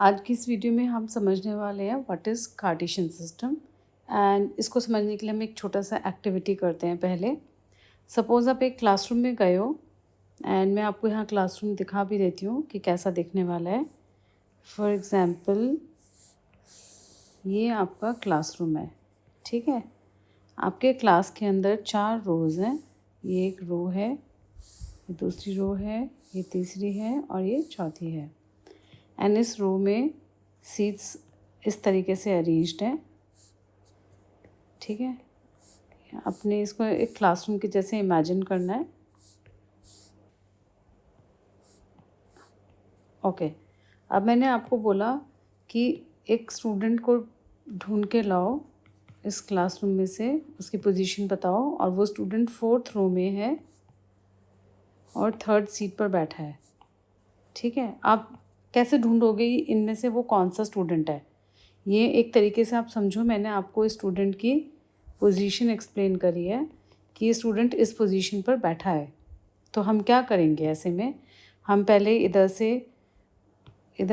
आज की इस वीडियो में हम समझने वाले हैं what is Cartesian system. And इसको समझने के लिए हम एक छोटा सा एक्टिविटी करते हैं। पहले सपोज़ आप एक क्लासरूम में गए हो एंड मैं आपको यहाँ क्लासरूम दिखा भी देती हूँ कि कैसा दिखने वाला है। फॉर एग्ज़ाम्पल ये आपका क्लासरूम है, ठीक है। आपके क्लास के अंदर 4 रोज़ हैं। ये एक रो है, ये दूसरी रो है, ये तीसरी है और ये चौथी है। एंड इस रो में सीट्स इस तरीके से अरेंज्ड हैं, ठीक है। अपने इसको एक क्लासरूम के जैसे इमेजिन करना है। ओके, अब मैंने आपको बोला कि एक स्टूडेंट को ढूंढ के लाओ इस क्लासरूम में से, उसकी पोजीशन बताओ और वो स्टूडेंट 4th रो में है और 3rd सीट पर बैठा है, ठीक है। आप कैसे ढूंढोगे इनमें से वो कौन सा स्टूडेंट है? ये एक तरीके से आप समझो, मैंने आपको इस स्टूडेंट की पोजीशन एक्सप्लेन करी है कि ये स्टूडेंट इस पोजीशन पर बैठा है। तो हम क्या करेंगे ऐसे में, हम पहले इधर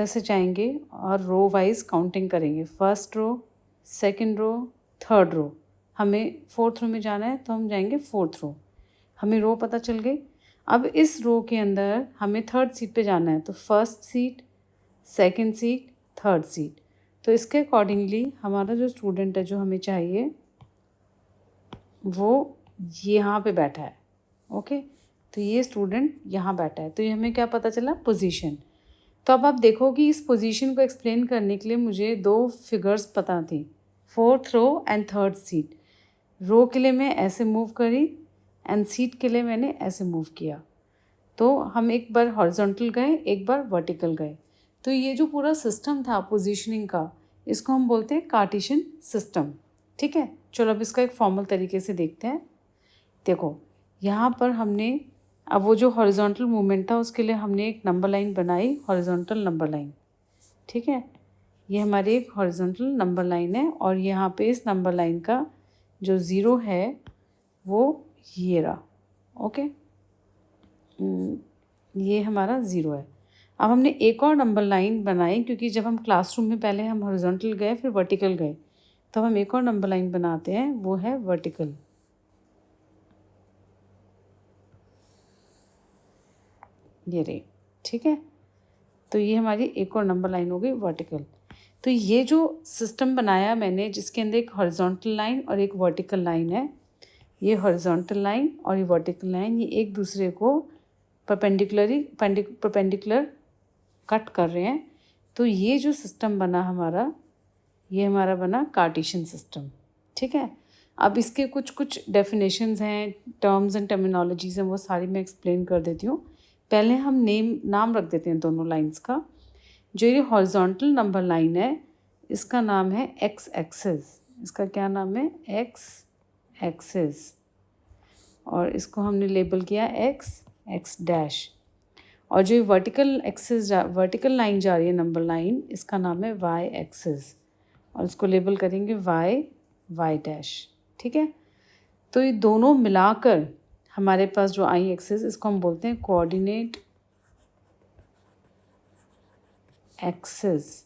से जाएंगे और रो वाइज काउंटिंग करेंगे। 1st रो, 2nd रो, 3rd रो। हमें 4th रो में जाना है तो हम जाएंगे 4th रो। हमें रो पता चल गई। अब इस रो के अंदर हमें 3rd सीट पे जाना है, तो 1st seat, 2nd seat, 3rd seat. तो इसके अकॉर्डिंगली हमारा जो स्टूडेंट है जो हमें चाहिए वो यहाँ पे बैठा है। ओके, तो ये स्टूडेंट यहाँ बैठा है, तो ये हमें क्या पता चला? पोजीशन। तो अब आप देखो कि इस पोजीशन को एक्सप्लेन करने के लिए मुझे 2 फिगर्स पता थी, 4th row and 3rd seat. रो के लिए मैं ऐसे मूव करी एंड सीट के लिए मैंने ऐसे मूव किया। तो हम एक बार हॉरिजॉन्टल गए, एक बार वर्टिकल गए। तो ये जो पूरा सिस्टम था पोजीशनिंग का, इसको हम बोलते हैं कार्टेशियन सिस्टम, ठीक है। चलो अब इसका एक फॉर्मल तरीके से देखते हैं। देखो यहाँ पर हमने अब वो जो हॉरिजॉन्टल मूवमेंट था उसके लिए हमने एक नंबर लाइन बनाई, हॉरिजॉन्टल नंबर लाइन, ठीक है। ये हमारी एक हॉरिजॉन्टल नंबर लाइन है और यहाँ पे इस नंबर लाइन का जो ज़ीरो है वो ये रहा। ओके, ये हमारा ज़ीरो है। अब हमने एक और नंबर लाइन बनाई, क्योंकि जब हम क्लासरूम में पहले हम हॉरिजॉन्टल गए फिर वर्टिकल गए, तो हम एक और नंबर लाइन बनाते हैं, वो है वर्टिकल। ये रही, ठीक है। तो ये हमारी एक और नंबर लाइन हो गई वर्टिकल। तो ये जो सिस्टम बनाया मैंने, जिसके अंदर एक हॉरिजॉन्टल लाइन और एक वर्टिकल लाइन है, ये हॉरिजॉन्टल लाइन और ये वर्टिकल लाइन ये एक दूसरे को परपेंडिकुलर कट कर रहे हैं। तो ये जो सिस्टम बना हमारा, ये हमारा बना कार्टेशियन सिस्टम, ठीक है। अब इसके कुछ कुछ डेफिनेशंस हैं, टर्म्स एंड टर्मिनोलॉजीज़ हैं, वो सारी मैं एक्सप्लेन कर देती हूँ। पहले हम नाम रख देते हैं दोनों लाइंस का। जो ये हॉरिजॉन्टल नंबर लाइन है इसका नाम है एक्स एक्सिस। इसका क्या नाम है? X axis. और इसको हमने लेबल किया एक्स डैश। और जो वर्टिकल लाइन जा रही है नंबर लाइन, इसका नाम है वाई एक्सिस और इसको लेबल करेंगे वाई डैश, ठीक है। तो ये दोनों मिलाकर हमारे पास जो आई एक्सिस, इसको हम बोलते हैं कोऑर्डिनेट एक्सिस।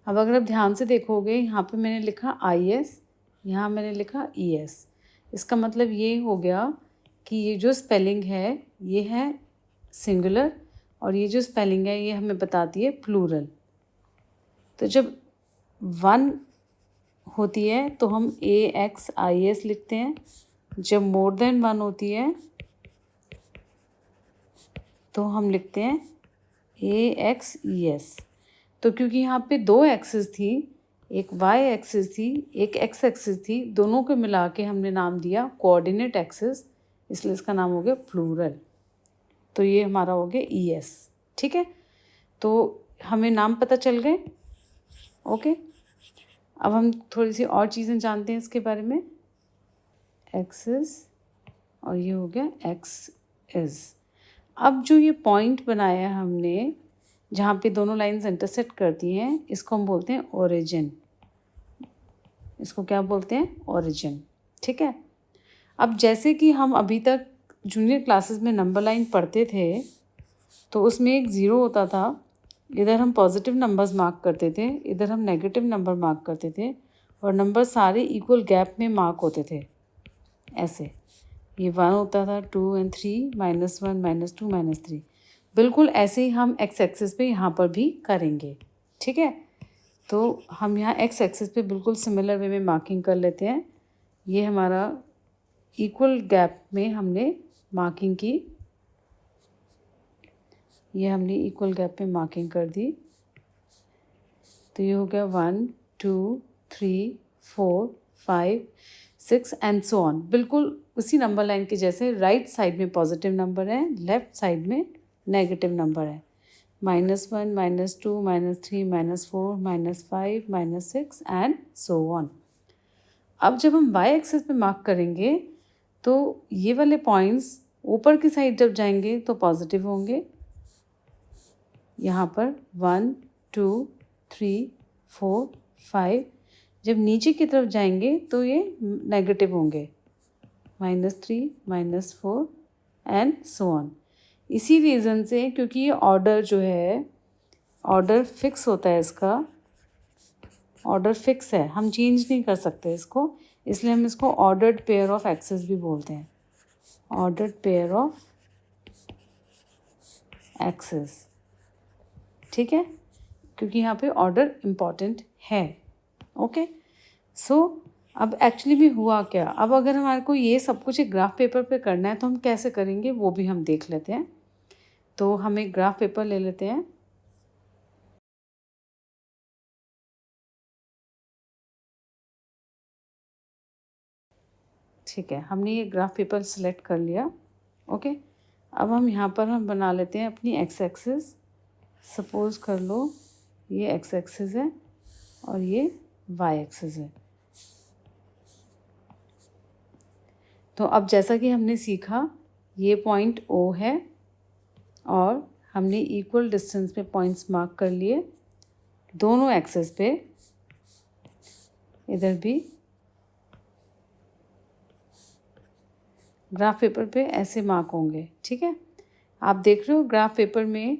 अब अगर आप ध्यान से देखोगे, यहाँ पे मैंने लिखा IS, यहाँ मैंने लिखा ES। इसका मतलब ये हो गया कि ये जो स्पेलिंग है ये है सिंगुलर और ये जो स्पेलिंग है ये हमें बताती है प्लूरल। तो जब 1 होती है तो हम AXIS लिखते हैं, जब मोर देन 1 होती है तो हम लिखते हैं AXES। तो क्योंकि यहाँ पे 2 एक्सिस थी, एक वाई एक्सिस थी, एक एक्स एक्सिस थी, दोनों को मिला के हमने नाम दिया कोऑर्डिनेट एक्सिस, इसलिए इसका नाम हो गया प्लूरल। तो ये हमारा हो गया ES, ठीक है। तो हमें नाम पता चल गए। ओके, अब हम थोड़ी सी और चीज़ें जानते हैं इसके बारे में। एक्सिस और ये हो गया एक्स इज़। अब जो ये पॉइंट बनाया हमने जहाँ पे दोनों लाइंस इंटरसेक्ट करती हैं, इसको हम बोलते हैं ओरिजिन। इसको क्या बोलते हैं? ओरिजिन, ठीक है। अब जैसे कि हम अभी तक जूनियर क्लासेस में नंबर लाइन पढ़ते थे तो उसमें एक ज़ीरो होता था इधर हम पॉजिटिव नंबर्स मार्क करते थे, इधर हम नेगेटिव नंबर मार्क करते थे, और नंबर सारे इक्वल गैप में मार्क होते थे ऐसे। ये 1 होता था, 2 एंड 3, -1, -2, -3। बिल्कुल ऐसे ही हम एक्स एक्सिस पे यहाँ पर भी करेंगे, ठीक है। तो हम यहाँ एक्स एक्सिस पे बिल्कुल सिमिलर वे में मार्किंग कर लेते हैं। ये हमारा इक्वल गैप में हमने मार्किंग की, ये हमने इक्वल गैप में मार्किंग कर दी। तो ये हो गया 1, 2, 3, 4, 5, 6 एंड सो ऑन। बिल्कुल उसी नंबर लाइन के जैसे राइट साइड में पॉजिटिव नंबर है, लेफ्ट साइड में नेगेटिव नंबर है। -1, -2, -3, -4, -5, -6 एंड सो ऑन। अब जब हम वाई एक्सिस पे मार्क करेंगे तो ये वाले पॉइंट्स ऊपर की साइड जब जाएंगे तो पॉजिटिव होंगे। यहाँ पर 1, 2, 3, 4, 5। जब नीचे की तरफ जाएंगे तो ये नेगेटिव होंगे, -3, -4 एंड सो ऑन। इसी रीज़न से, क्योंकि ये ऑर्डर जो है, ऑर्डर फिक्स होता है, इसका ऑर्डर फिक्स है, हम चेंज नहीं कर सकते इसको, इसलिए हम इसको ऑर्डर्ड पेयर ऑफ एक्सेस भी बोलते हैं, ऑर्डर्ड पेयर ऑफ एक्सेस, ठीक है, क्योंकि यहाँ पे ऑर्डर इम्पॉर्टेंट है। ओके, सो अब एक्चुअली भी हुआ क्या, अब अगर हमारे को ये सब कुछ एक ग्राफ पेपर पे करना है तो हम कैसे करेंगे वो भी हम देख लेते हैं। तो हम एक ग्राफ पेपर ले लेते हैं। ठीक है, हमने ये ग्राफ पेपर सेलेक्ट कर लिया। ओके, अब हम यहाँ पर हम बना लेते हैं अपनी एक्स एक्सिस। सपोज़ कर लो ये एक्स एक्सिस है और ये वाई एक्सिस है। तो अब जैसा कि हमने सीखा, ये पॉइंट ओ है और हमने इक्वल डिस्टेंस पे पॉइंट्स मार्क कर लिए दोनों एक्सेस पे। इधर भी ग्राफ पेपर पे ऐसे मार्क होंगे, ठीक है। आप देख रहे हो ग्राफ पेपर में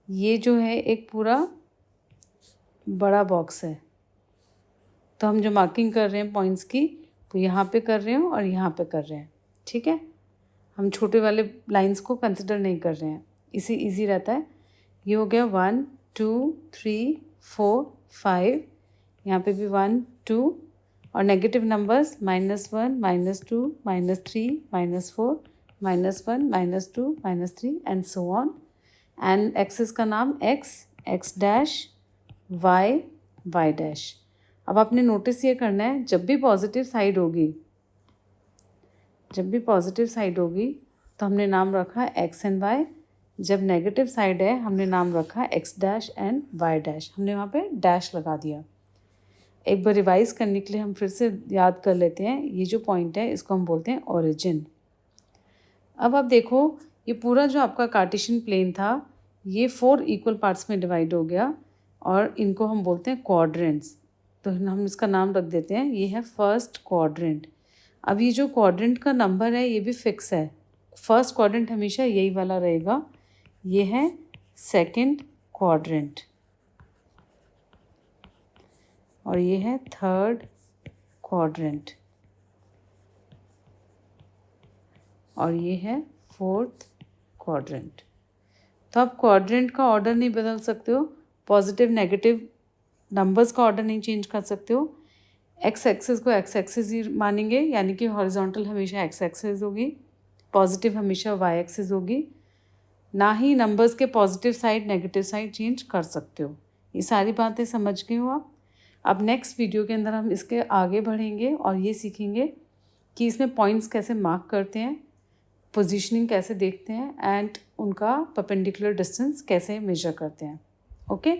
ये जो है एक पूरा बड़ा बॉक्स है, तो हम जो मार्किंग कर रहे हैं पॉइंट्स की वो यहाँ पे कर रहे हैं और यहाँ पे कर रहे हैं, ठीक है। हम छोटे वाले लाइंस को कंसिडर नहीं कर रहे हैं, इसे इजी रहता है। ये हो गया 1, 2, 3, 4, 5, यहाँ पे भी 1, 2 और negative numbers -1, -2, -3, -4, -1, -2, -3 and so on. And axis का नाम x, x dash, y, y dash. अब आपने नोटिस ये करना है, जब भी पॉजिटिव साइड होगी, जब भी पॉजिटिव साइड होगी तो हमने नाम रखा x एंड y। जब नेगेटिव साइड है हमने नाम रखा x dash and y dash, हमने वहाँ पे डैश लगा दिया। एक बार रिवाइज करने के लिए हम फिर से याद कर लेते हैं, ये जो पॉइंट है इसको हम बोलते हैं ओरिजिन। अब आप देखो ये पूरा जो आपका कार्टेशियन प्लेन था ये 4 इक्वल पार्ट्स में डिवाइड हो गया और इनको हम बोलते हैं क्वाड्रेंट्स। तो हम इसका नाम रख देते हैं, ये है फर्स्ट क्वाड्रेंट। अब ये जो क्वाड्रेंट का नंबर है ये भी फिक्स है, फर्स्ट क्वाड्रेंट हमेशा यही वाला रहेगा। ये है सेकंड क्वाड्रेंट और ये है थर्ड क्वाड्रेंट और ये है फोर्थ क्वाड्रेंट। तो आप क्वाड्रेंट का ऑर्डर नहीं बदल सकते हो, पॉजिटिव नेगेटिव नंबर्स का ऑर्डर नहीं चेंज कर सकते हो। एक्स एक्सिस को एक्स एक्सिस ही मानेंगे, यानी कि हॉरिजॉन्टल हमेशा एक्स एक्सिस होगी, पॉजिटिव हमेशा वाई एक्सिस होगी। ना ही नंबर्स के positive side negative side change कर सकते हो। ये सारी बातें समझ गए हो आप। अब नेक्स्ट वीडियो के अंदर हम इसके आगे बढ़ेंगे और ये सीखेंगे कि इसमें पॉइंट्स कैसे मार्क करते हैं, पोजीशनिंग कैसे देखते हैं एंड उनका परपेंडिकुलर डिस्टेंस कैसे मेजर करते हैं। ओके।